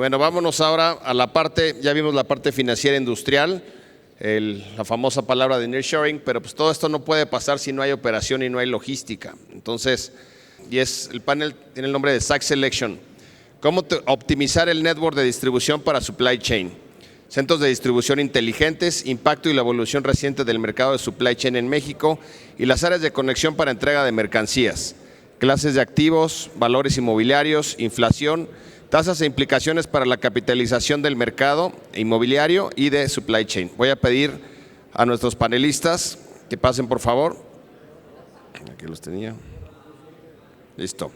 Bueno, vámonos ahora a la parte, ya vimos la parte financiera industrial, la famosa palabra de nearshoring, pero pues todo esto no puede pasar si no hay operación y no hay logística. Entonces, el panel tiene el nombre de Site Selection. ¿Cómo optimizar el network de distribución para supply chain? Centros de distribución inteligentes, impacto y la evolución reciente del mercado de supply chain en México y las áreas de conexión para entrega de mercancías, clases de activos, valores inmobiliarios, inflación, tasas e implicaciones para la capitalización del mercado inmobiliario y de supply chain. Voy a pedir a nuestros panelistas que pasen, por favor. Aquí los tenía. Listo.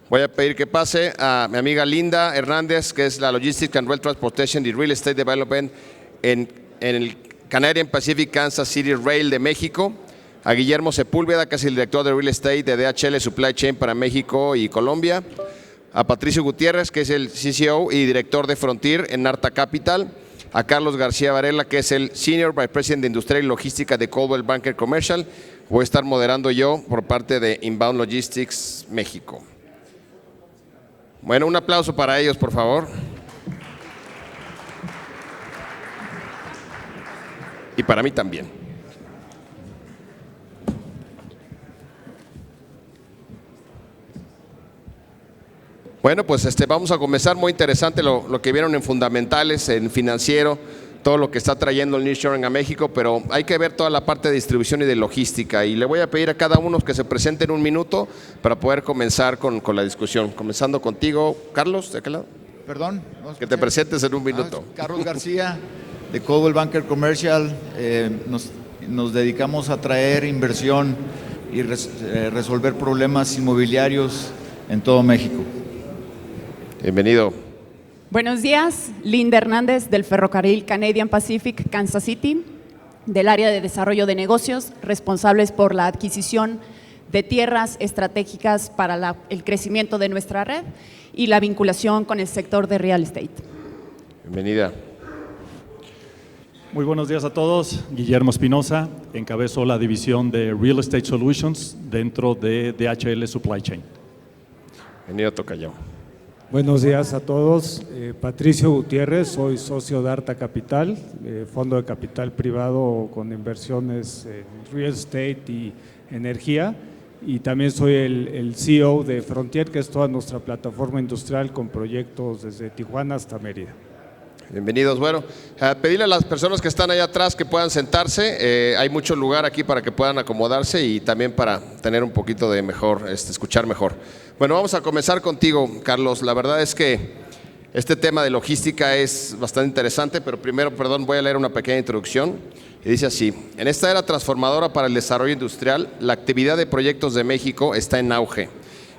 Voy a pedir que pase a mi amiga Linda Hernández, que es la Logistics and Rail Transportation y Real Estate Development en el Canadian Pacific Kansas City Rail de México. A Guillermo Sepúlveda, que es el director de Real Estate de DHL Supply Chain para México y Colombia. A Patricio Gutiérrez, que es el CCO y director de Frontier en Narta Capital. A Carlos García Varela, que es el Senior Vice President de Industria y Logística de Coldwell Banker Commercial. Voy a estar moderando yo por parte de Inbound Logistics México. Bueno, un aplauso para ellos, por favor. Y para mí también. Bueno, pues vamos a comenzar. Muy interesante lo que vieron en fundamentales, en financiero, todo lo que está trayendo el nearshoring a México, pero hay que ver toda la parte de distribución y de logística. Y le voy a pedir a cada uno que se presente en un minuto para poder comenzar con la discusión. Comenzando contigo, Carlos, ¿de qué lado? Perdón. Que te presentes en un minuto. Carlos García, de Coldwell Banker Commercial. Nos dedicamos a traer inversión y resolver problemas inmobiliarios en todo México. Bienvenido. Buenos días, Linda Hernández del Ferrocarril Canadian Pacific Kansas City, del área de desarrollo de negocios, responsables por la adquisición de tierras estratégicas para el crecimiento de nuestra red y la vinculación con el sector de real estate. Bienvenida. Muy buenos días a todos. Guillermo Espinosa, encabezo la división de Real Estate Solutions dentro de DHL Supply Chain. Bienvenido, tocayo. Buenos días a todos. Patricio Gutiérrez, soy socio de Arta Capital, fondo de capital privado con inversiones en real estate y energía, y también soy el CEO de Frontier, que es toda nuestra plataforma industrial con proyectos desde Tijuana hasta Mérida. Bienvenidos. Bueno, pedirle a las personas que están allá atrás que puedan sentarse. Hay mucho lugar aquí para que puedan acomodarse y también para tener un poquito de mejor, escuchar mejor. Bueno, vamos a comenzar contigo, Carlos. La verdad es que este tema de logística es bastante interesante, pero primero, voy a leer una pequeña introducción. Y dice así: en esta era transformadora para el desarrollo industrial, la actividad de proyectos de México está en auge.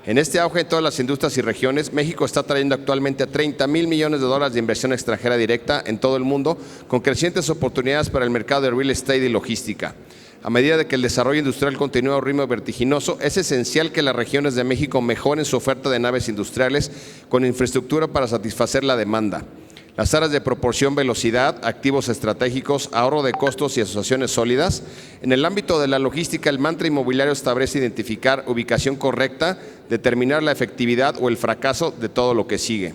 En este auge en todas las industrias y regiones, México está trayendo actualmente a $30,000 millones de inversión extranjera directa en todo el mundo, con crecientes oportunidades para el mercado de real estate y logística. A medida de que el desarrollo industrial continúa a un ritmo vertiginoso, es esencial que las regiones de México mejoren su oferta de naves industriales con infraestructura para satisfacer la demanda. Las áreas de proporción, velocidad, activos estratégicos, ahorro de costos y asociaciones sólidas. En el ámbito de la logística, el mantra inmobiliario establece identificar ubicación correcta, determinar la efectividad o el fracaso de todo lo que sigue.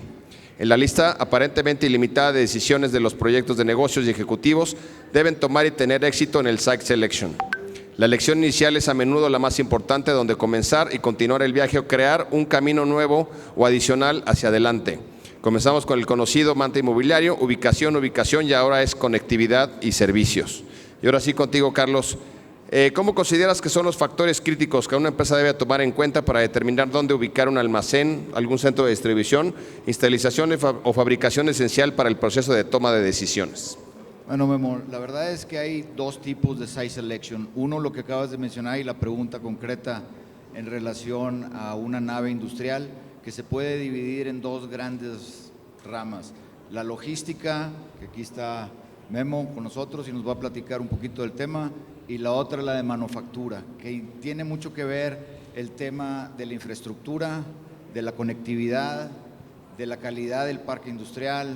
En la lista aparentemente ilimitada de decisiones de los proyectos de negocios y ejecutivos, deben tomar y tener éxito en el Site Selection. La elección inicial es a menudo la más importante, donde comenzar y continuar el viaje o crear un camino nuevo o adicional hacia adelante. Comenzamos con el conocido mantra inmobiliario: ubicación, y ahora es conectividad y servicios. Y ahora sí contigo, Carlos. ¿Cómo consideras que son los factores críticos que una empresa debe tomar en cuenta para determinar dónde ubicar un almacén, algún centro de distribución, instalación o fabricación esencial para el proceso de toma de decisiones? Bueno, Memo, la verdad es que hay dos tipos de site selection. Uno, lo que acabas de mencionar, y la pregunta concreta en relación a una nave industrial, que se puede dividir en dos grandes ramas. La logística, que aquí está Memo con nosotros y nos va a platicar un poquito del tema, y la otra, la de manufactura, que tiene mucho que ver el tema de la infraestructura, de la conectividad, de la calidad del parque industrial,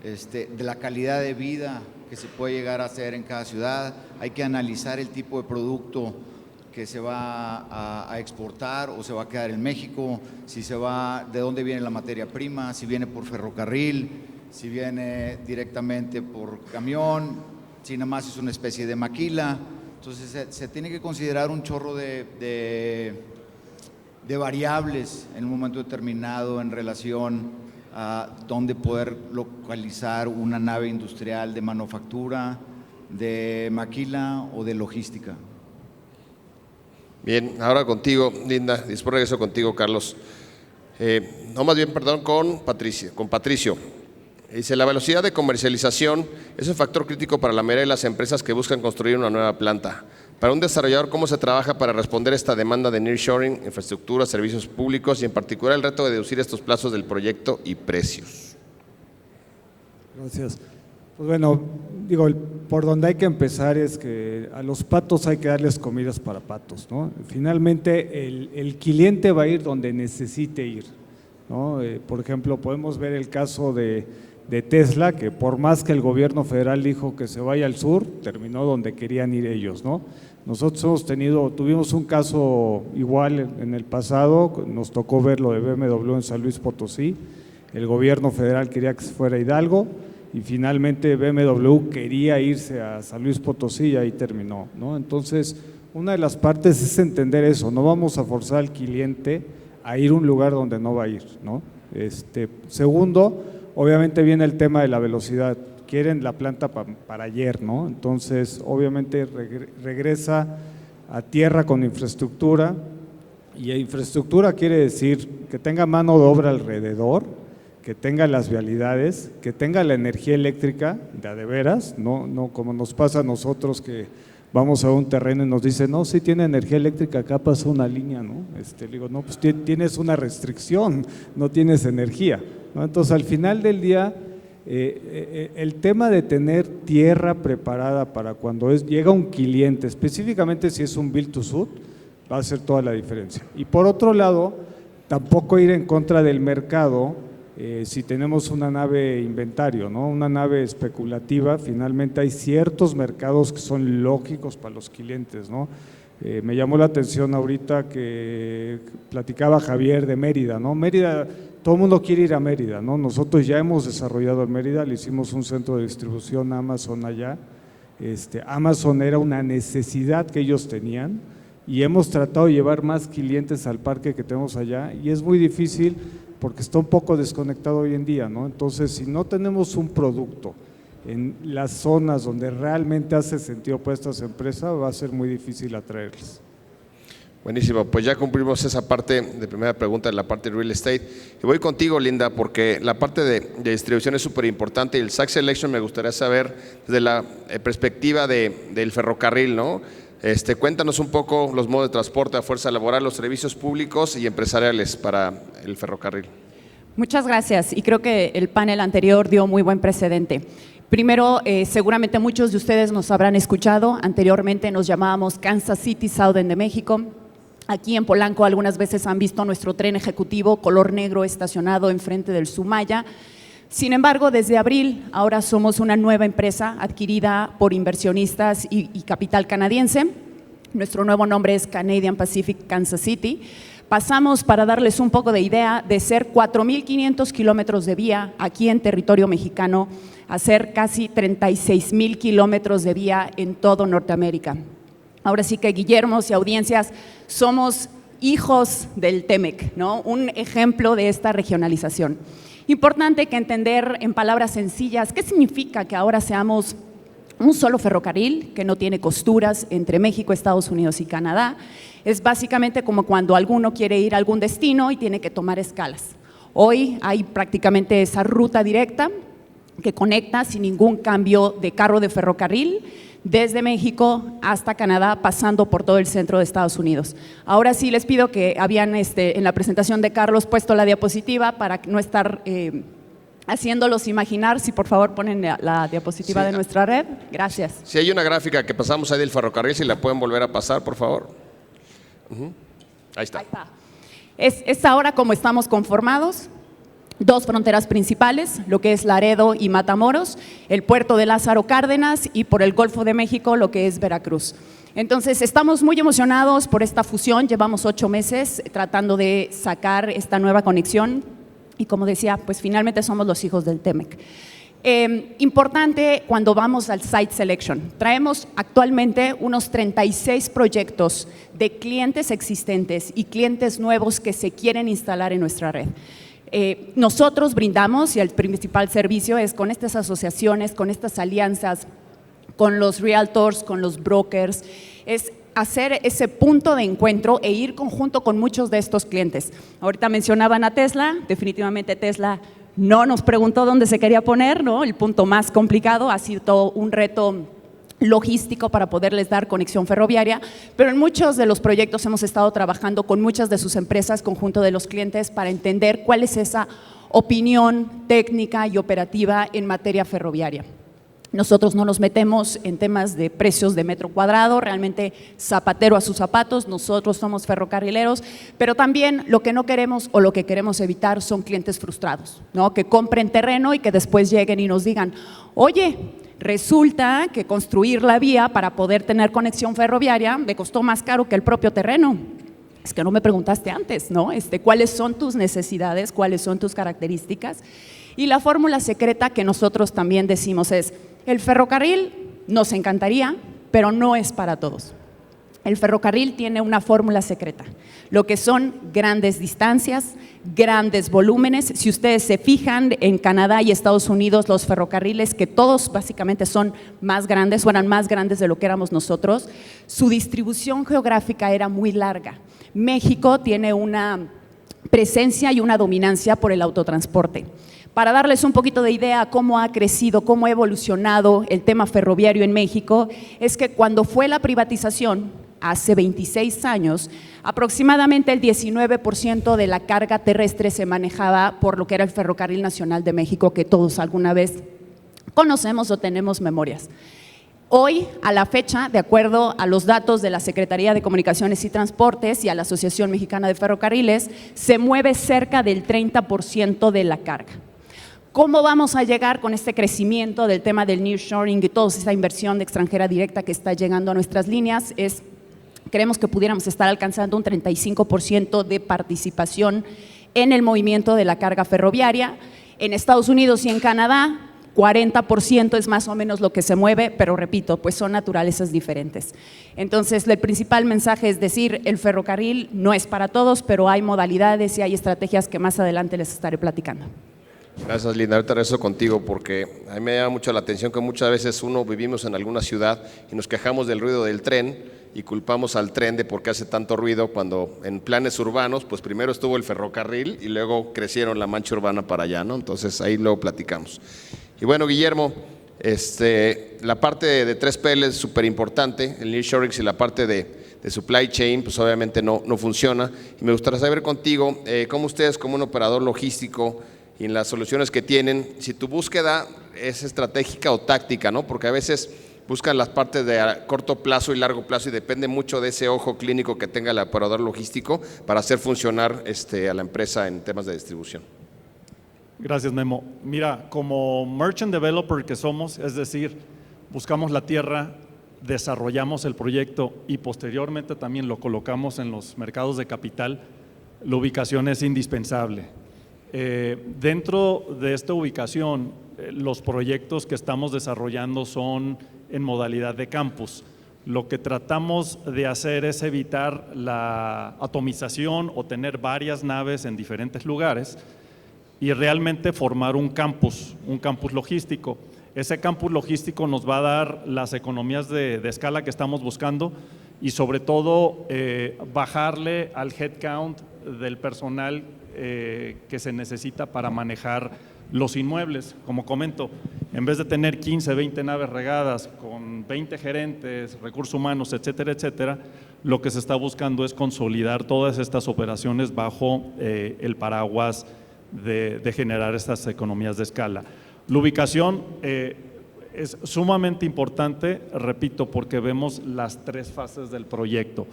de la calidad de vida que se puede llegar a hacer en cada ciudad. Hay que analizar el tipo de producto que se va a exportar o se va a quedar en México, si se va, de dónde viene la materia prima, si viene por ferrocarril, si viene directamente por camión, si nada más es una especie de maquila. Entonces se tiene que considerar un chorro de variables en un momento determinado en relación a dónde poder localizar una nave industrial de manufactura, de maquila o de logística. Bien, ahora contigo, Linda, después regreso contigo, Carlos. No, más bien, perdón, con Patricio. Dice, la velocidad de comercialización es un factor crítico para la mayoría de las empresas que buscan construir una nueva planta. Para un desarrollador, ¿cómo se trabaja para responder a esta demanda de nearshoring, infraestructura, servicios públicos y en particular el reto de reducir estos plazos del proyecto y precios? Gracias. Pues bueno, digo, por donde hay que empezar es que a los patos hay que darles comidas para patos, ¿no? Finalmente, el cliente va a ir donde necesite ir, ¿no? Por ejemplo, podemos ver el caso de Tesla, que por más que el gobierno federal dijo que se vaya al sur, terminó donde querían ir ellos, ¿no? Nosotros tuvimos un caso igual en el pasado, nos tocó ver lo de BMW en San Luis Potosí, el gobierno federal quería que se fuera a Hidalgo y finalmente BMW quería irse a San Luis Potosí y ahí terminó, ¿no? Entonces, una de las partes es entender eso, no vamos a forzar al cliente a ir a un lugar donde no va a ir, ¿no? Segundo, obviamente viene el tema de la velocidad, quieren la planta para ayer, ¿no? Entonces, obviamente regresa a tierra con infraestructura, y infraestructura quiere decir que tenga mano de obra alrededor, que tenga las vialidades, que tenga la energía eléctrica de veras, no como nos pasa a nosotros que vamos a un terreno y nos dicen, no, sí tiene energía eléctrica, acá pasa una línea, ¿no? Digo, no, pues tienes una restricción, no tienes energía, ¿no? Entonces, al final del día, el tema de tener tierra preparada para cuando llega un cliente, específicamente si es un build to suit, va a hacer toda la diferencia. Y por otro lado, tampoco ir en contra del mercado. Si tenemos una nave inventario, ¿no? Una nave especulativa, finalmente hay ciertos mercados que son lógicos para los clientes, ¿no? Me llamó la atención ahorita que platicaba Javier de Mérida, ¿no? Mérida, todo el mundo quiere ir a Mérida, ¿no? Nosotros ya hemos desarrollado en Mérida, le hicimos un centro de distribución a Amazon allá. Amazon era una necesidad que ellos tenían y hemos tratado de llevar más clientes al parque que tenemos allá y es muy difícil porque está un poco desconectado hoy en día, ¿no? Entonces, si no tenemos un producto en las zonas donde realmente hace sentido para estas empresas, va a ser muy difícil atraerles. Buenísimo, pues ya cumplimos esa parte de primera pregunta de la parte de real estate. Y voy contigo, Linda, porque la parte de distribución es súper importante y el site selection me gustaría saber desde la perspectiva del ferrocarril, ¿no? Cuéntanos un poco los modos de transporte, a fuerza laboral, los servicios públicos y empresariales para el ferrocarril. Muchas gracias y creo que el panel anterior dio muy buen precedente. Primero, seguramente muchos de ustedes nos habrán escuchado, anteriormente nos llamábamos Kansas City Southern de México. Aquí en Polanco algunas veces han visto nuestro tren ejecutivo color negro estacionado enfrente del Sumaya. Sin embargo, desde abril ahora somos una nueva empresa adquirida por inversionistas y capital canadiense. Nuestro nuevo nombre es Canadian Pacific Kansas City. Pasamos, para darles un poco de idea, de ser 4,500 kilómetros de vía aquí en territorio mexicano a ser casi 36,000 kilómetros de vía en todo Norteamérica. Ahora sí que, Guillermo y audiencias, somos hijos del TEMEC, ¿no? Un ejemplo de esta regionalización. Importante que entender en palabras sencillas qué significa que ahora seamos un solo ferrocarril que no tiene costuras entre México, Estados Unidos y Canadá. Es básicamente como cuando alguno quiere ir a algún destino y tiene que tomar escalas. Hoy hay prácticamente esa ruta directa que conecta sin ningún cambio de carro de ferrocarril desde México hasta Canadá, pasando por todo el centro de Estados Unidos. Ahora sí les pido que habían en la presentación de Carlos puesto la diapositiva para no estar haciéndolos imaginar. Si por favor ponen la diapositiva de nuestra red. Gracias. Si hay una gráfica que pasamos ahí del ferrocarril, si la pueden volver a pasar, por favor. Ahí está. Ahí está. Es ahora como estamos conformados. Dos fronteras principales, lo que es Laredo y Matamoros, el puerto de Lázaro Cárdenas y por el Golfo de México lo que es Veracruz. Entonces estamos muy emocionados por esta fusión, llevamos 8 meses tratando de sacar esta nueva conexión y como decía, pues finalmente somos los hijos del TEMEC. Importante cuando vamos al site selection, traemos actualmente unos 36 proyectos de clientes existentes y clientes nuevos que se quieren instalar en nuestra red. Nosotros brindamos, y el principal servicio es con estas asociaciones, con estas alianzas, con los realtors, con los brokers, es hacer ese punto de encuentro e ir conjunto con muchos de estos clientes. Ahorita mencionaban a Tesla, definitivamente Tesla no nos preguntó dónde se quería poner, ¿no? El punto más complicado ha sido todo un reto logístico para poderles dar conexión ferroviaria, pero en muchos de los proyectos hemos estado trabajando con muchas de sus empresas, conjunto de los clientes, para entender cuál es esa opinión técnica y operativa en materia ferroviaria. Nosotros no nos metemos en temas de precios de metro cuadrado, realmente zapatero a sus zapatos, nosotros somos ferrocarrileros, pero también lo que no queremos o lo que queremos evitar son clientes frustrados, ¿no? Que compren terreno y que después lleguen y nos digan, oye, resulta que construir la vía para poder tener conexión ferroviaria me costó más caro que el propio terreno. Es que no me preguntaste antes, ¿no? ¿Cuáles son tus necesidades? ¿Cuáles son tus características? Y la fórmula secreta que nosotros también decimos es, el ferrocarril nos encantaría, pero no es para todos. El ferrocarril tiene una fórmula secreta, lo que son grandes distancias, grandes volúmenes. Si ustedes se fijan, en Canadá y Estados Unidos, los ferrocarriles, que todos básicamente son más grandes, o eran más grandes de lo que éramos nosotros, su distribución geográfica era muy larga. México tiene una presencia y una dominancia por el autotransporte. Para darles un poquito de idea cómo ha crecido, cómo ha evolucionado el tema ferroviario en México, es que cuando fue la privatización, hace 26 años, aproximadamente el 19% de la carga terrestre se manejaba por lo que era el Ferrocarril Nacional de México, que todos alguna vez conocemos o tenemos memorias. Hoy, a la fecha, de acuerdo a los datos de la Secretaría de Comunicaciones y Transportes y a la Asociación Mexicana de Ferrocarriles, se mueve cerca del 30% de la carga. ¿Cómo vamos a llegar con este crecimiento del tema del nearshoring y toda esa inversión extranjera directa que está llegando a nuestras líneas? Creemos que pudiéramos estar alcanzando un 35% de participación en el movimiento de la carga ferroviaria. En Estados Unidos y en Canadá, 40% es más o menos lo que se mueve, pero repito, pues son naturalezas diferentes. Entonces, el principal mensaje es decir, el ferrocarril no es para todos, pero hay modalidades y hay estrategias que más adelante les estaré platicando. Gracias, Linda. Ahorita regreso contigo porque a mí me llama mucho la atención que muchas veces vivimos en alguna ciudad y nos quejamos del ruido del tren y culpamos al tren de por qué hace tanto ruido, cuando en planes urbanos, pues primero estuvo el ferrocarril y luego crecieron la mancha urbana para allá, ¿no? Entonces ahí luego platicamos. Y bueno, Guillermo, la parte de 3PL es súper importante, el nearshoring, y la parte de supply chain, pues obviamente no funciona. Y me gustaría saber contigo, cómo ustedes como un operador logístico y en las soluciones que tienen, si tu búsqueda es estratégica o táctica, ¿no? Porque a veces buscan las partes de corto plazo y largo plazo y depende mucho de ese ojo clínico que tenga el operador logístico para hacer funcionar a la empresa en temas de distribución. Gracias, Memo. Mira, como merchant developer que somos, es decir, buscamos la tierra, desarrollamos el proyecto y posteriormente también lo colocamos en los mercados de capital, la ubicación es indispensable. Dentro de esta ubicación, los proyectos que estamos desarrollando son en modalidad de campus. Lo que tratamos de hacer es evitar la atomización o tener varias naves en diferentes lugares y realmente formar un campus logístico. Ese campus logístico nos va a dar las economías de escala que estamos buscando y sobre todo bajarle al headcount del personal que se necesita para manejar los inmuebles. Como comento, en vez de tener 15, 20 naves regadas con 20 gerentes, recursos humanos, etcétera, etcétera, lo que se está buscando es consolidar todas estas operaciones bajo el paraguas de generar estas economías de escala. La ubicación es sumamente importante, repito, porque vemos las 3 fases del proyecto.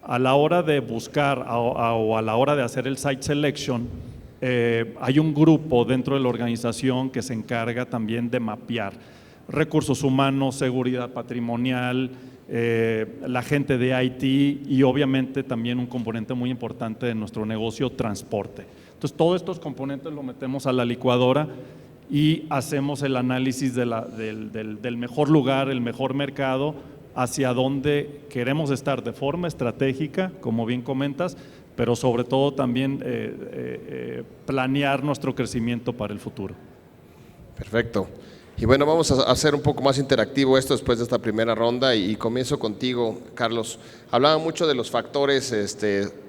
A la hora de buscar o a la hora de hacer el site selection, hay un grupo dentro de la organización que se encarga también de mapear recursos humanos, seguridad patrimonial, la gente de IT y obviamente también un componente muy importante de nuestro negocio, transporte. Entonces, todos estos componentes los metemos a la licuadora y hacemos el análisis del mejor lugar, el mejor mercado, hacia dónde queremos estar de forma estratégica, como bien comentas, pero sobre todo también planear nuestro crecimiento para el futuro. Perfecto. Y bueno, vamos a hacer un poco más interactivo esto después de esta primera ronda y comienzo contigo, Carlos. Hablaba mucho de los factores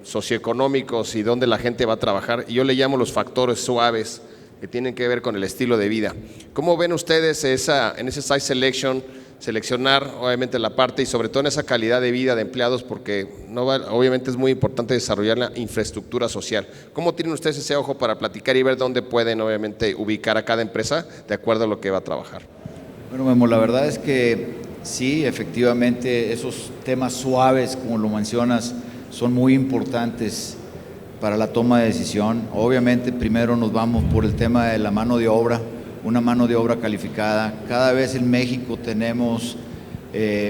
socioeconómicos y dónde la gente va a trabajar, y yo le llamo los factores suaves que tienen que ver con el estilo de vida. ¿Cómo ven ustedes en ese site selection, seleccionar obviamente la parte y sobre todo en esa calidad de vida de empleados, porque obviamente es muy importante desarrollar la infraestructura social? ¿Cómo tienen ustedes ese ojo para platicar y ver dónde pueden obviamente ubicar a cada empresa de acuerdo a lo que va a trabajar? Bueno, Memo, la verdad es que sí, efectivamente, esos temas suaves, como lo mencionas, son muy importantes para la toma de decisión. Obviamente, primero nos vamos por el tema de la mano de obra, una mano de obra calificada. Cada vez en México tenemos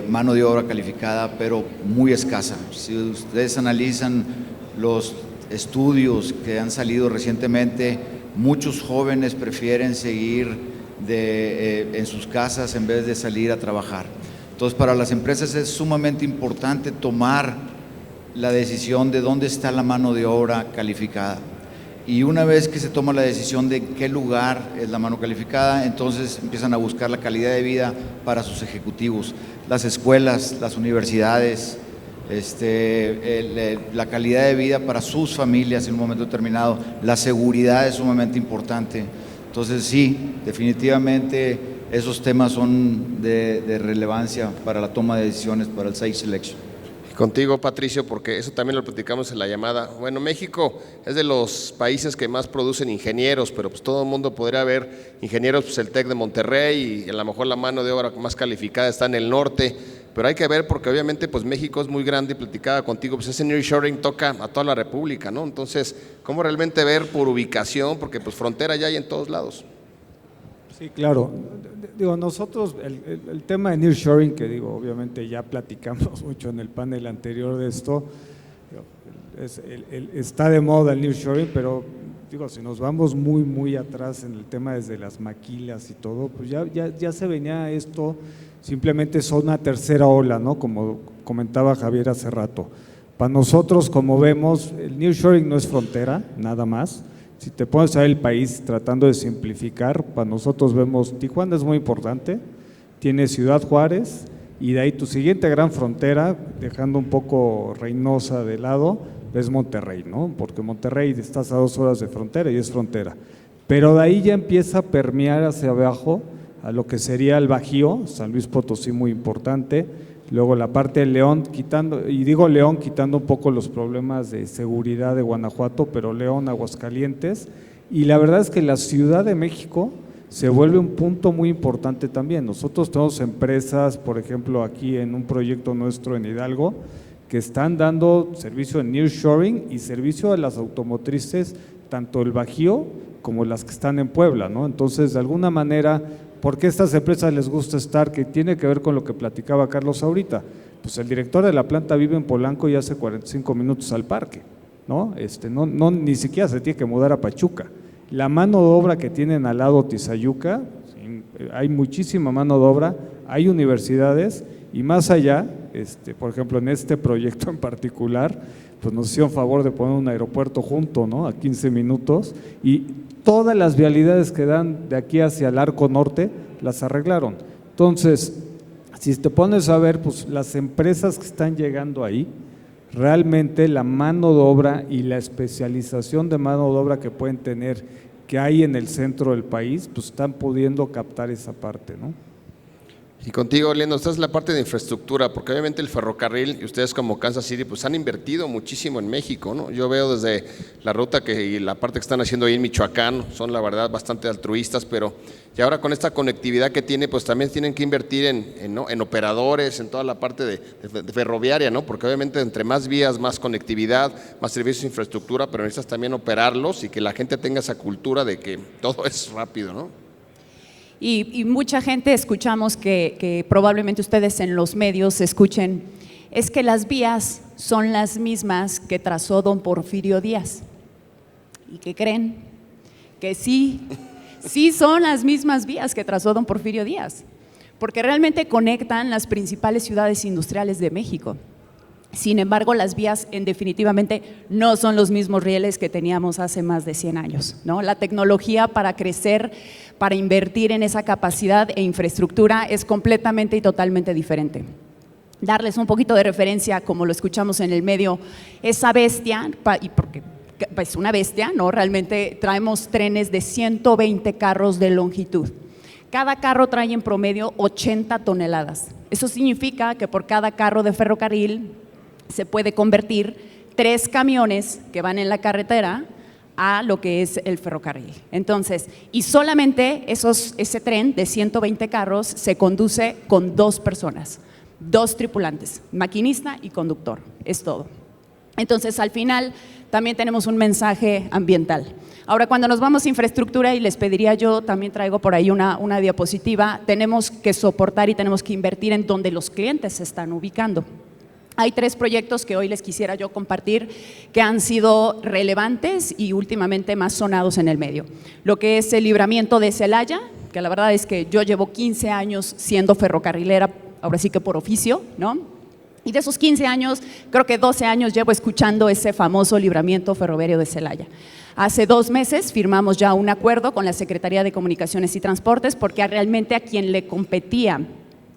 mano de obra calificada, pero muy escasa. Si ustedes analizan los estudios que han salido recientemente, muchos jóvenes prefieren seguir en sus casas en vez de salir a trabajar. Entonces, para las empresas es sumamente importante tomar la decisión de dónde está la mano de obra calificada. Y una vez que se toma la decisión de qué lugar es la mano calificada, entonces empiezan a buscar la calidad de vida para sus ejecutivos, las escuelas, las universidades, la calidad de vida para sus familias en un momento determinado, la seguridad es sumamente importante. Entonces sí, definitivamente esos temas son de relevancia para la toma de decisiones, para el site selection. Contigo, Patricio, porque eso también lo platicamos en la llamada. Bueno, México es de los países que más producen ingenieros, pero pues todo el mundo podría ver ingenieros, pues el TEC de Monterrey, y a lo mejor la mano de obra más calificada está en el norte, pero hay que ver porque obviamente pues México es muy grande y platicaba contigo, pues ese nearshoring toca a toda la república, ¿no? Entonces, ¿cómo realmente ver por ubicación? Porque pues frontera ya hay en todos lados. Sí, claro. Digo, nosotros, el tema de nearshoring, que digo, obviamente ya platicamos mucho en el panel anterior de esto, está de moda el nearshoring, pero digo, si nos vamos muy atrás en el tema desde las maquilas y todo, pues ya se venía esto, simplemente son una tercera ola, ¿no? Como comentaba Javier hace rato. Para nosotros, como vemos, el nearshoring no es frontera, nada más. Si te pones a ver el país tratando de simplificar, para nosotros vemos Tijuana es muy importante, tiene Ciudad Juárez y de ahí tu siguiente gran frontera, dejando un poco Reynosa de lado, es Monterrey, ¿no? Porque Monterrey estás a 2 horas de frontera y es frontera. Pero de ahí ya empieza a permear hacia abajo a lo que sería el Bajío, San Luis Potosí muy importante, luego la parte de León, quitando un poco los problemas de seguridad de Guanajuato, pero León, Aguascalientes, y la verdad es que la Ciudad de México se vuelve un punto muy importante también. Nosotros tenemos empresas, por ejemplo, aquí en un proyecto nuestro en Hidalgo, que están dando servicio en nearshoring y servicio a las automotrices, tanto el Bajío como las que están en Puebla, ¿no? Entonces, de alguna manera, ¿por qué a estas empresas les gusta estar? Que tiene que ver con lo que platicaba Carlos ahorita. Pues el director de la planta vive en Polanco y hace 45 minutos al parque, ¿no? Ni siquiera se tiene que mudar a Pachuca. La mano de obra que tienen al lado Tizayuca, hay muchísima mano de obra, hay universidades y más allá, por ejemplo, en este proyecto en particular, pues nos hicieron favor de poner un aeropuerto junto, ¿no? A 15 minutos, y todas las vialidades que dan de aquí hacia el Arco Norte las arreglaron. Entonces, si te pones a ver, pues las empresas que están llegando ahí, realmente la mano de obra y la especialización de mano de obra que pueden tener, que hay en el centro del país, pues están pudiendo captar esa parte, ¿no? Y contigo, Liendo, esta es la parte de infraestructura, porque obviamente el ferrocarril y ustedes como Kansas City pues han invertido muchísimo en México, ¿no? Yo veo desde la ruta y la parte que están haciendo ahí en Michoacán, son la verdad bastante altruistas, pero y ahora con esta conectividad que tiene, pues también tienen que invertir en operadores, en toda la parte de ferroviaria, ¿no? Porque obviamente entre más vías, más conectividad, más servicios de infraestructura, pero necesitas también operarlos y que la gente tenga esa cultura de que todo es rápido, ¿no? Y mucha gente escuchamos que probablemente ustedes en los medios escuchen, es que las vías son las mismas que trazó don Porfirio Díaz. ¿Y qué creen? Que sí son las mismas vías que trazó don Porfirio Díaz, porque realmente conectan las principales ciudades industriales de México. Sin embargo, las vías definitivamente no son los mismos rieles que teníamos hace más de 100 años, ¿no? La tecnología para crecer, para invertir en esa capacidad e infraestructura es completamente y totalmente diferente. Darles un poquito de referencia, como lo escuchamos en el medio, esa bestia, y porque es una bestia, ¿no? Realmente traemos trenes de 120 carros de longitud. Cada carro trae en promedio 80 toneladas. Eso significa que por cada carro de ferrocarril se puede convertir 3 camiones que van en la carretera a lo que es el ferrocarril. Entonces, y solamente ese tren de 120 carros se conduce con 2 personas, 2 tripulantes, maquinista y conductor, es todo. Entonces, al final también tenemos un mensaje ambiental. Ahora, cuando nos vamos a infraestructura, y les pediría yo, también traigo por ahí una diapositiva, tenemos que soportar y tenemos que invertir en donde los clientes se están ubicando. Hay 3 proyectos que hoy les quisiera yo compartir que han sido relevantes y últimamente más sonados en el medio. Lo que es el libramiento de Celaya, que la verdad es que yo llevo 15 años siendo ferrocarrilera, ahora sí que por oficio, ¿no? Y de esos 15 años, creo que 12 años llevo escuchando ese famoso libramiento ferroviario de Celaya. Hace 2 meses firmamos ya un acuerdo con la Secretaría de Comunicaciones y Transportes porque realmente a quien le competía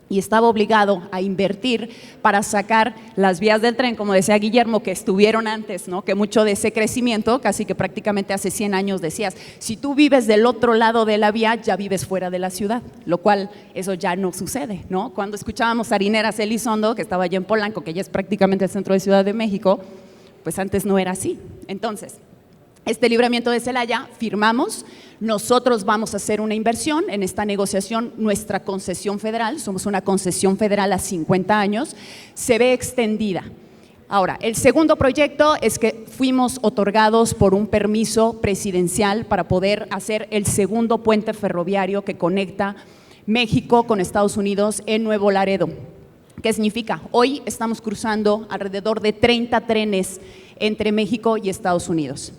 y estaba obligado a invertir para sacar las vías del tren, como decía Guillermo, que estuvieron antes, ¿no? Que mucho de ese crecimiento, casi que prácticamente hace 100 años decías, si tú vives del otro lado de la vía, ya vives fuera de la ciudad, lo cual eso ya no sucede, ¿no? Cuando escuchábamos a Harineras Elizondo, que estaba allá en Polanco, que ya es prácticamente el centro de Ciudad de México, pues antes no era así. Entonces, este libramiento de Celaya, firmamos, nosotros vamos a hacer una inversión en esta negociación, nuestra concesión federal, somos una concesión federal a 50 años, se ve extendida. Ahora, el segundo proyecto es que fuimos otorgados por un permiso presidencial para poder hacer el segundo puente ferroviario que conecta México con Estados Unidos en Nuevo Laredo. ¿Qué significa? Hoy estamos cruzando alrededor de 30 trenes entre México y Estados Unidos.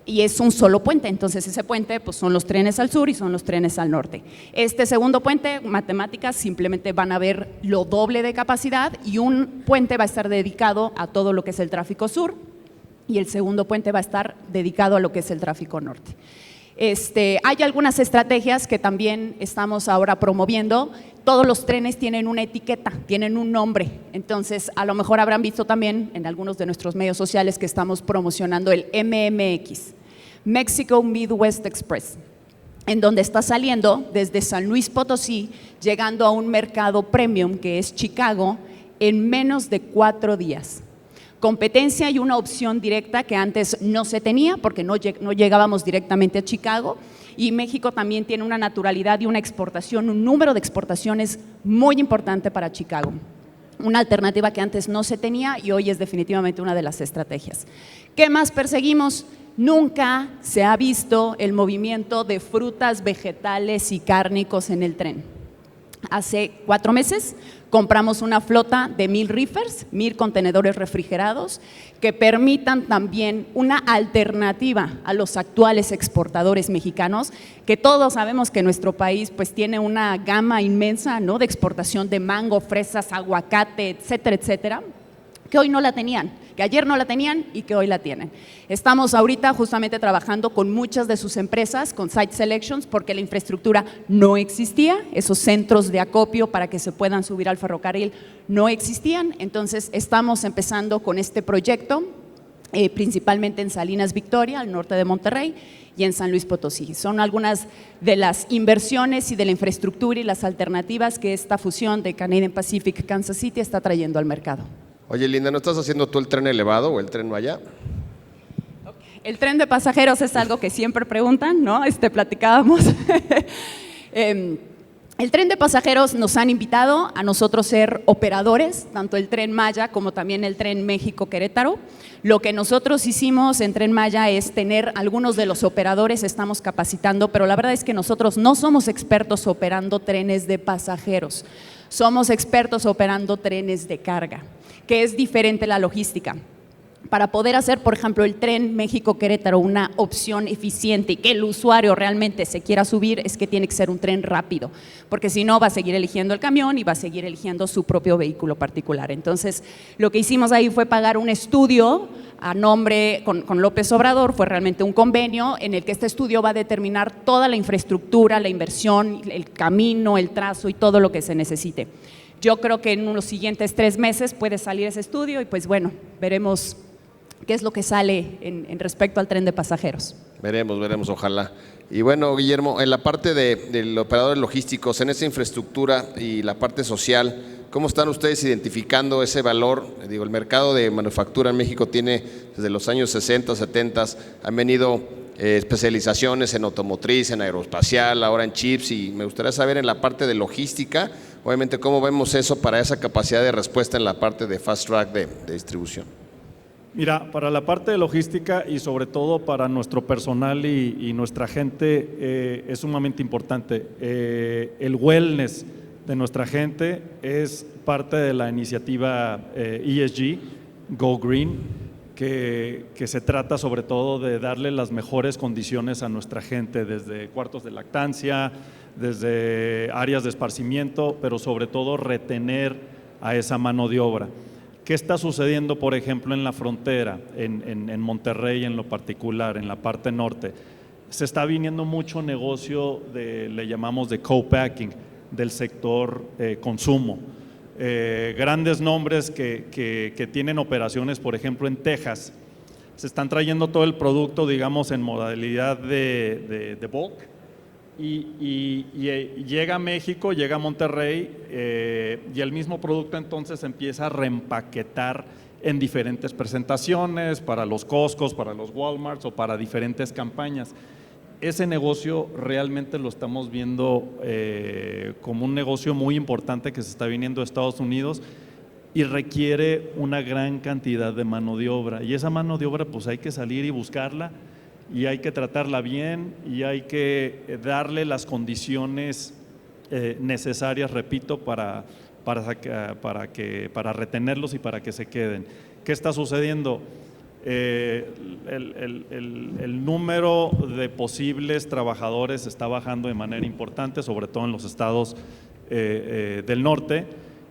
Y es un solo puente, entonces ese puente pues son los trenes al sur y son los trenes al norte. Este segundo puente, matemáticas, simplemente van a ver lo doble de capacidad y un puente va a estar dedicado a todo lo que es el tráfico sur y el segundo puente va a estar dedicado a lo que es el tráfico norte. Hay algunas estrategias que también estamos ahora promoviendo. Todos los trenes tienen una etiqueta, tienen un nombre, entonces a lo mejor habrán visto también en algunos de nuestros medios sociales que estamos promocionando el MMX, Mexico Midwest Express, en donde está saliendo desde San Luis Potosí, llegando a un mercado premium que es Chicago en menos de 4 días. Competencia y una opción directa que antes no se tenía porque no llegábamos directamente a Chicago, y México también tiene una naturalidad y una exportación, un número de exportaciones muy importante para Chicago. Una alternativa que antes no se tenía y hoy es definitivamente una de las estrategias. ¿Qué más perseguimos? Nunca se ha visto el movimiento de frutas, vegetales y cárnicos en el tren. Hace 4 meses compramos una flota de 1000 reefers, 1000 contenedores refrigerados que permitan también una alternativa a los actuales exportadores mexicanos, que todos sabemos que nuestro país pues tiene una gama inmensa, ¿no?, de exportación de mango, fresas, aguacate, etcétera, etcétera, que hoy no la tenían, que ayer no la tenían y que hoy la tienen. Estamos ahorita justamente trabajando con muchas de sus empresas, con site selections, porque la infraestructura no existía, esos centros de acopio para que se puedan subir al ferrocarril no existían, entonces estamos empezando con este proyecto, principalmente en Salinas Victoria, al norte de Monterrey, y en San Luis Potosí. Son algunas de las inversiones y de la infraestructura y las alternativas que esta fusión de Canadian Pacific Kansas City está trayendo al mercado. Oye, Linda, ¿no estás haciendo tú el tren elevado o el tren Maya? El tren de pasajeros es algo que siempre preguntan, ¿no? Platicábamos. El tren de pasajeros nos han invitado a nosotros ser operadores, tanto el tren Maya como también el tren México-Querétaro. Lo que nosotros hicimos en Tren Maya es tener algunos de los operadores, estamos capacitando, pero la verdad es que nosotros no somos expertos operando trenes de pasajeros, somos expertos operando trenes de carga, que es diferente la logística. Para poder hacer, por ejemplo, el tren México-Querétaro una opción eficiente y que el usuario realmente se quiera subir, es que tiene que ser un tren rápido, porque si no va a seguir eligiendo el camión y va a seguir eligiendo su propio vehículo particular. Entonces, lo que hicimos ahí fue pagar un estudio a nombre con López Obrador, fue realmente un convenio en el que este estudio va a determinar toda la infraestructura, la inversión, el camino, el trazo y todo lo que se necesite. Yo creo que en los siguientes 3 meses puede salir ese estudio y pues bueno, veremos qué es lo que sale en respecto al tren de pasajeros. Veremos, ojalá. Y bueno, Guillermo, en la parte del operador logísticos, en esa infraestructura y la parte social, ¿cómo están ustedes identificando ese valor? Digo, el mercado de manufactura en México tiene desde los años 60, 70, han venido especializaciones en automotriz, en aeroespacial, ahora en chips, y me gustaría saber en la parte de logística, obviamente, ¿cómo vemos eso para esa capacidad de respuesta en la parte de fast track de distribución? Mira, para la parte de logística y sobre todo para nuestro personal y nuestra gente es sumamente importante. El wellness de nuestra gente es parte de la iniciativa ESG, Go Green, que se trata sobre todo de darle las mejores condiciones a nuestra gente, desde cuartos de lactancia, desde áreas de esparcimiento, pero sobre todo retener a esa mano de obra. ¿Qué está sucediendo, por ejemplo, en la frontera, en Monterrey en lo particular, en la parte norte? Se está viniendo mucho negocio le llamamos de co-packing, del sector consumo. Grandes nombres que tienen operaciones, por ejemplo, en Texas, se están trayendo todo el producto, digamos, en modalidad de bulk. Y llega a México, llega a Monterrey y el mismo producto entonces empieza a reempaquetar en diferentes presentaciones para los Costcos, para los Walmarts o para diferentes campañas. Ese negocio realmente lo estamos viendo como un negocio muy importante que se está viniendo a Estados Unidos y requiere una gran cantidad de mano de obra, y esa mano de obra pues hay que salir y buscarla y hay que tratarla bien y hay que darle las condiciones necesarias, repito, para retenerlos y para que se queden. ¿Qué está sucediendo? El número de posibles trabajadores está bajando de manera importante, sobre todo en los estados del norte,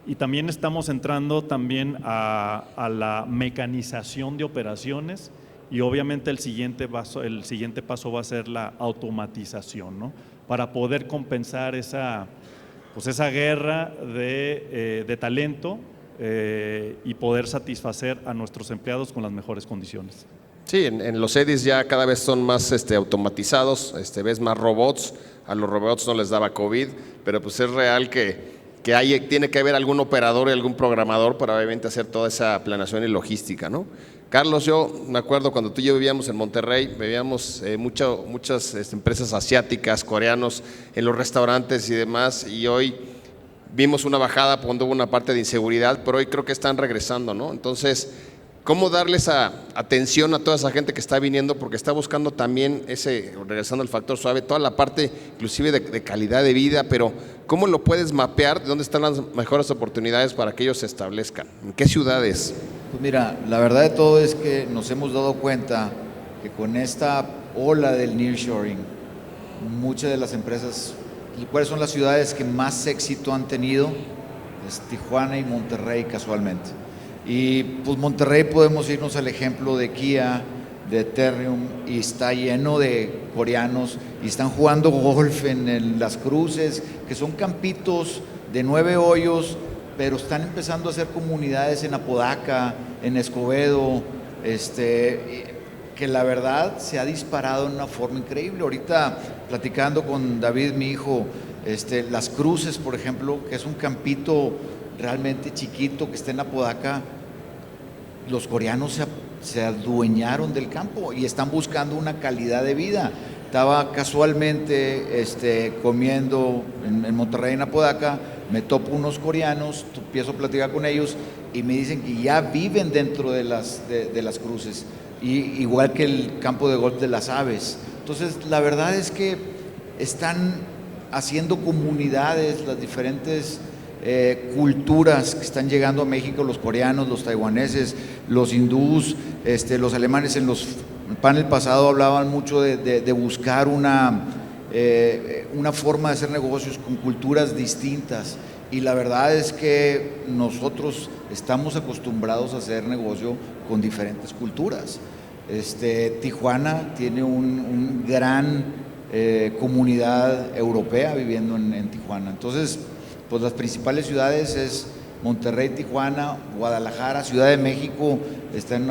y también estamos entrando también a la mecanización de operaciones. Y obviamente el siguiente paso va a ser la automatización, ¿no? Para poder compensar esa guerra de talento y poder satisfacer a nuestros empleados con las mejores condiciones. Sí, en los EDIs ya cada vez son más automatizados, ves más robots, a los robots no les daba COVID, pero pues es real que tiene que haber algún operador y algún programador para obviamente hacer toda esa planeación y logística, ¿no? Carlos, yo me acuerdo cuando tú y yo vivíamos en Monterrey, veíamos muchas empresas asiáticas, coreanos en los restaurantes y demás, y hoy vimos una bajada cuando hubo una parte de inseguridad, pero hoy creo que están regresando, ¿no? Entonces, ¿cómo darle esa atención a toda esa gente que está viniendo? Porque está buscando también regresando al factor suave, toda la parte inclusive de calidad de vida, pero ¿cómo lo puedes mapear? ¿De dónde están las mejores oportunidades para que ellos se establezcan? ¿En qué ciudades? Pues mira, la verdad de todo es que nos hemos dado cuenta que con esta ola del nearshoring, muchas de las empresas, ¿y cuáles son las ciudades que más éxito han tenido? Es Tijuana y Monterrey casualmente. Y pues Monterrey podemos irnos al ejemplo de Kia, de Ethereum, y está lleno de coreanos y están jugando golf en las cruces, que son campitos de 9 hoyos, pero están empezando a hacer comunidades en Apodaca, en Escobedo, que la verdad se ha disparado en una forma increíble. Ahorita platicando con David, mi hijo, Las Cruces, por ejemplo, que es un campito realmente chiquito que está en Apodaca, los coreanos se adueñaron del campo y están buscando una calidad de vida. Estaba casualmente comiendo en Monterrey, en Apodaca, me topo unos coreanos, empiezo a platicar con ellos y me dicen que ya viven dentro de las cruces, igual que el campo de golf de las Aves. Entonces, la verdad es que están haciendo comunidades, las diferentes culturas que están llegando a México, los coreanos, los taiwaneses, los hindús, los alemanes. En el panel pasado hablaban mucho de buscar una forma de hacer negocios con culturas distintas, y la verdad es que nosotros estamos acostumbrados a hacer negocio con diferentes culturas. Tijuana tiene un gran comunidad europea viviendo en Tijuana. Entonces, pues las principales ciudades es Monterrey, Tijuana, Guadalajara, Ciudad de México, están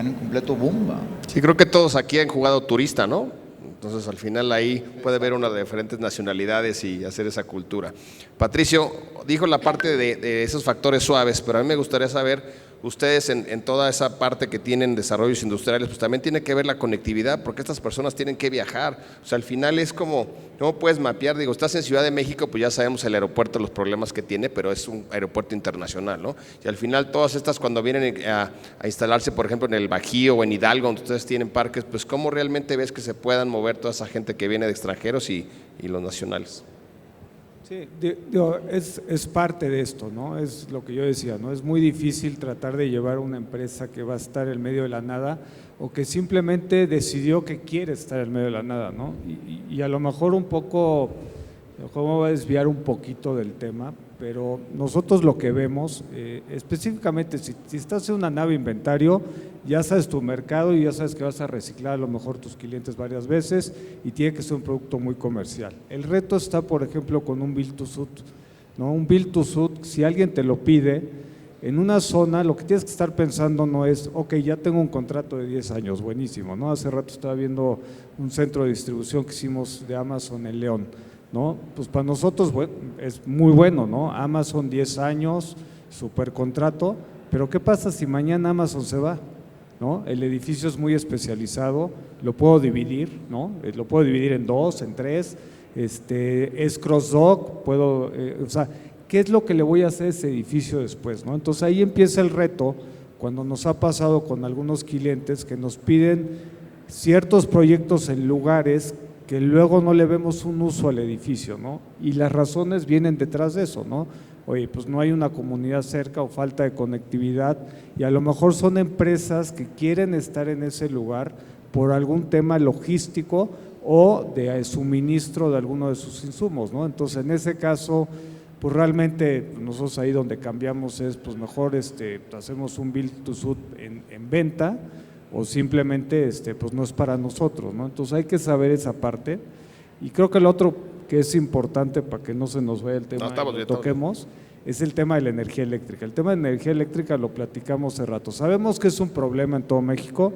en completo boom. Sí, creo que todos aquí han jugado turista, ¿no? Entonces al final ahí puede ver una de diferentes nacionalidades y hacer esa cultura. Patricio dijo la parte de esos factores suaves, pero a mí me gustaría saber, ustedes en toda esa parte que tienen desarrollos industriales, pues también tiene que ver la conectividad, porque estas personas tienen que viajar. O sea, al final es como, ¿cómo puedes mapear? Digo, estás en Ciudad de México, pues ya sabemos el aeropuerto, los problemas que tiene, pero es un aeropuerto internacional, ¿no? Y al final todas estas, cuando vienen a instalarse, por ejemplo, en el Bajío o en Hidalgo, donde ustedes tienen parques, pues ¿cómo realmente ves que se puedan mover toda esa gente que viene de extranjeros y los nacionales? Sí, es parte de esto, ¿no? Es lo que yo decía, ¿no? Es muy difícil tratar de llevar una empresa que va a estar en medio de la nada o que simplemente decidió que quiere estar en medio de la nada, ¿no? Y a lo mejor un poco, ¿cómo va a desviar un poquito del tema? Pero nosotros lo que vemos, específicamente si estás en una nave inventario, ya sabes tu mercado y ya sabes que vas a reciclar a lo mejor tus clientes varias veces y tiene que ser un producto muy comercial. El reto está, por ejemplo, con un build to suit, ¿no? Un build to suit, si alguien te lo pide, en una zona lo que tienes que estar pensando no es, ok, ya tengo un contrato de 10 años, buenísimo, ¿no? Hace rato estaba viendo un centro de distribución que hicimos de Amazon en León, ¿no? Pues para nosotros es muy bueno, ¿no? Amazon 10 años, super contrato, pero ¿qué pasa si mañana Amazon se va? ¿No? El edificio es muy especializado, lo puedo dividir, ¿no? Lo puedo dividir en 2, en 3, es cross-dock, o sea, ¿qué es lo que le voy a hacer a ese edificio después, ¿no? Entonces ahí empieza el reto, cuando nos ha pasado con algunos clientes que nos piden ciertos proyectos en lugares que luego no le vemos un uso al edificio, ¿no? Y las razones vienen detrás de eso, ¿no? Oye, pues no hay una comunidad cerca o falta de conectividad, y a lo mejor son empresas que quieren estar en ese lugar por algún tema logístico o de suministro de alguno de sus insumos, ¿no? Entonces, en ese caso, pues realmente nosotros ahí donde cambiamos es, pues mejor hacemos un build to suit en venta, o simplemente pues no es para nosotros, ¿no? Entonces hay que saber esa parte, y creo que el otro que es importante para que no se nos vaya el tema y lo toquemos, es el tema de la energía eléctrica. El tema de energía eléctrica lo platicamos hace rato. Sabemos que es un problema en todo México,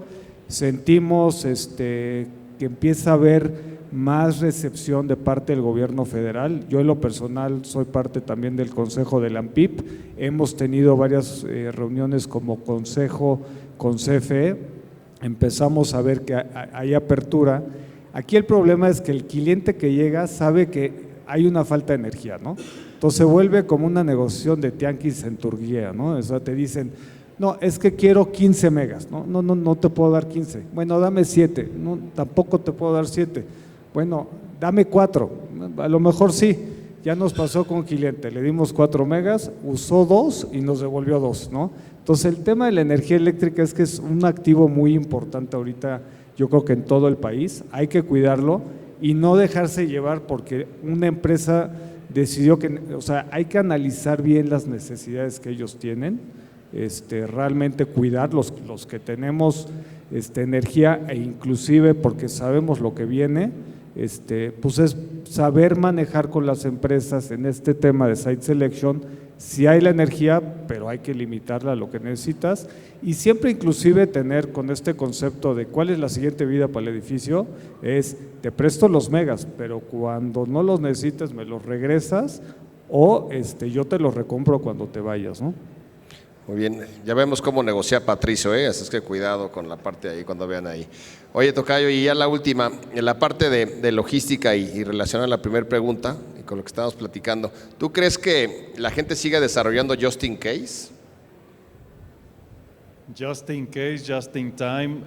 sentimos que empieza a haber más recepción de parte del gobierno federal. Yo en lo personal soy parte también del consejo de la ANPIP, hemos tenido varias reuniones como consejo con CFE, empezamos a ver que hay apertura. Aquí el problema es que el cliente que llega sabe que hay una falta de energía, ¿no? Entonces se vuelve como una negociación de tianguis en Turquía, ¿no? O sea, te dicen, no, es que quiero 15 megas, no te puedo dar 15, bueno, dame 7, no, tampoco te puedo dar 7, bueno, dame 4, a lo mejor sí. Ya nos pasó con un cliente, le dimos 4 megas, usó 2 y nos devolvió 2, ¿no? Entonces el tema de la energía eléctrica es que es un activo muy importante ahorita, yo creo que en todo el país, hay que cuidarlo y no dejarse llevar porque una empresa decidió que, o sea, hay que analizar bien las necesidades que ellos tienen, realmente cuidar los que tenemos energía e inclusive porque sabemos lo que viene, pues es saber manejar con las empresas en este tema de site selection. Si hay la energía, pero hay que limitarla a lo que necesitas y siempre inclusive tener con este concepto de cuál es la siguiente vida para el edificio, es te presto los megas, pero cuando no los necesites me los regresas o yo te los recompro cuando te vayas, ¿no? Muy bien, ya vemos cómo negocia Patricio, así es que cuidado con la parte ahí cuando vean ahí. Oye, tocayo, y ya la última, en la parte de logística y relacionada a la primera pregunta, y con lo que estábamos platicando, ¿tú crees que la gente siga desarrollando just in case? Just in case, just in time.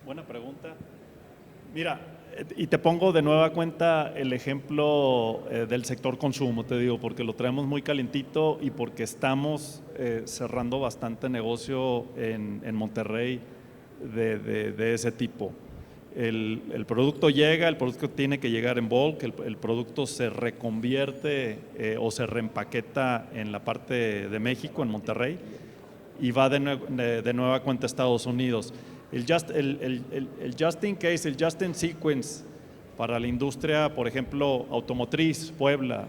Buena pregunta. Mira, y te pongo de nueva cuenta el ejemplo del sector consumo, te digo, porque lo traemos muy calentito y porque estamos cerrando bastante negocio en Monterrey de ese tipo. El producto llega, el producto tiene que llegar en bulk, el producto se reconvierte o se reempaqueta en la parte de México, en Monterrey, y va de nueva cuenta a Estados Unidos. El just in case, el just in sequence para la industria, por ejemplo, automotriz, Puebla,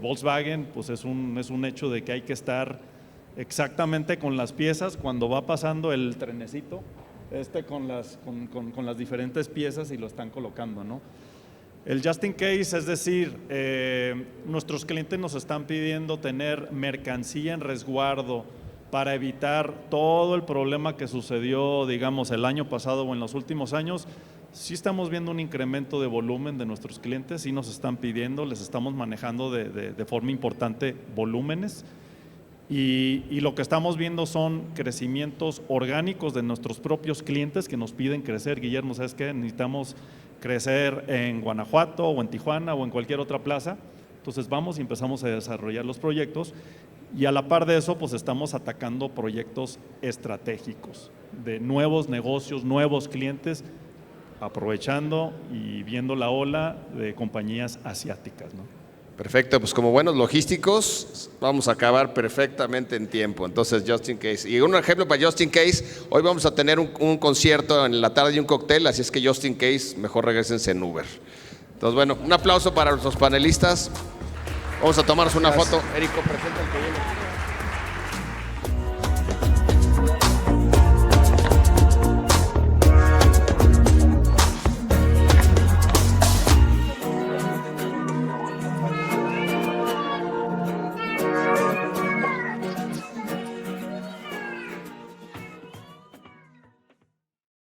Volkswagen, pues es un hecho de que hay que estar exactamente con las piezas cuando va pasando el trenecito, con las diferentes piezas y lo están colocando, ¿no? El just in case, es decir, nuestros clientes nos están pidiendo tener mercancía en resguardo para evitar todo el problema que sucedió, digamos, el año pasado o en los últimos años. Sí estamos viendo un incremento de volumen de nuestros clientes, sí nos están pidiendo, les estamos manejando de forma importante volúmenes y lo que estamos viendo son crecimientos orgánicos de nuestros propios clientes que nos piden crecer. Guillermo, ¿sabes qué? Necesitamos crecer en Guanajuato o en Tijuana o en cualquier otra plaza. Entonces vamos y empezamos a desarrollar los proyectos. Y a la par de eso, pues estamos atacando proyectos estratégicos de nuevos negocios, nuevos clientes, aprovechando y viendo la ola de compañías asiáticas, ¿no? Perfecto, pues como buenos logísticos vamos a acabar perfectamente en tiempo. Entonces, just in case. Y un ejemplo para just in case, hoy vamos a tener un concierto en la tarde y un cóctel, así es que just in case, mejor regresense en Uber. Entonces, bueno, un aplauso para nuestros panelistas. Vamos a tomarnos una foto. Érico, presenta el que viene.